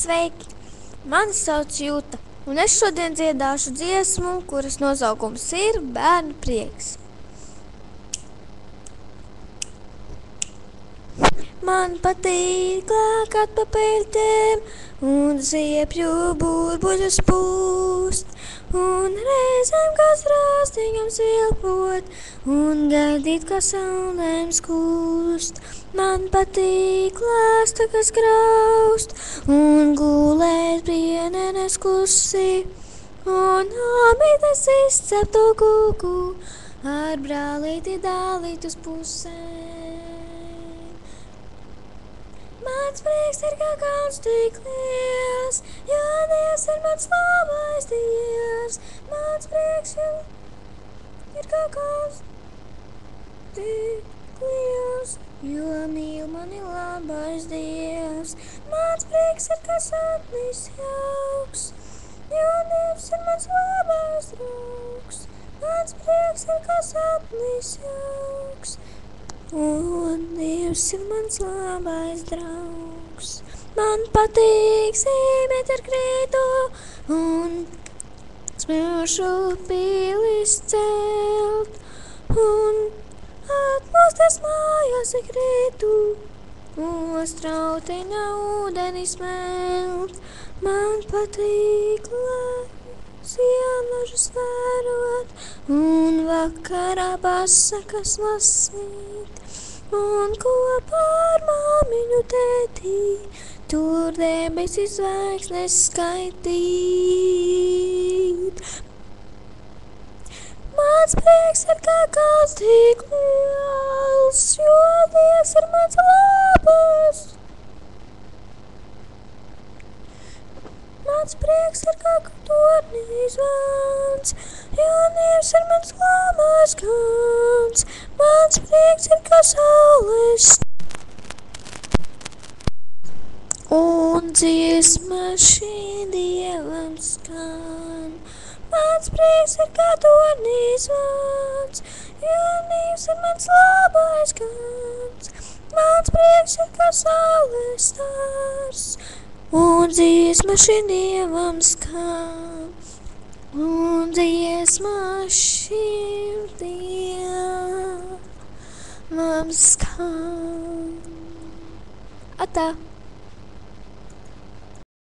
Sveiki! Mani sauc Jūta, un es šodien dziedāšu dziesmu, kuras nosaukums ir Bērnu prieks. Man patīk lēkāt pa peļķēm un ziepju burbuļus pūst, un reizēm kā strāstiņam svilpot un gaidīt, kā saulēm skūst. Man patīk lāsta, kas graust un gulēt brienenes klusi, un āmītes izcepto kūku ar brālīti dālīt uz pusēm. Mans prieks ir kā kauns tik liels, jo Dievs ir mans labais Dievs. Mans prieks ir kā kauns tik liels, jo mīl mani labais Dievs. Mans prieks ir kā sapnis jauks, jo Dievs ir mans labais draugs. Mans prieks ir kā sapnis jauks, un Dievs ir mans labais draugs. Man patīk zīmēt ar krītu un smilšu pīlis celt, un atmosties mājās ik rītu, ostrautiņā ūdeni smelt. Man patīk sielažus vērot un vakarā pasakas lasīt, un kopā ar māmiņu tētī tur debesis zvaigznes skaitīt. Mans prieks ir kā kauns tik liels, jo Dievs ir mans labais. Mans prieks ir kā tornīs zvans, jo Dievs ir mans labais gans. Mans prieks ir kā saules un dziesma šī Dievam skan. Mans prieks ir kā tornīs zvans, jo Dievs ir mans labais gans. Mans prieks ir kā saules stars, un dziesma šī Dievam skan, un dziesma šī Dievam skan. Atā!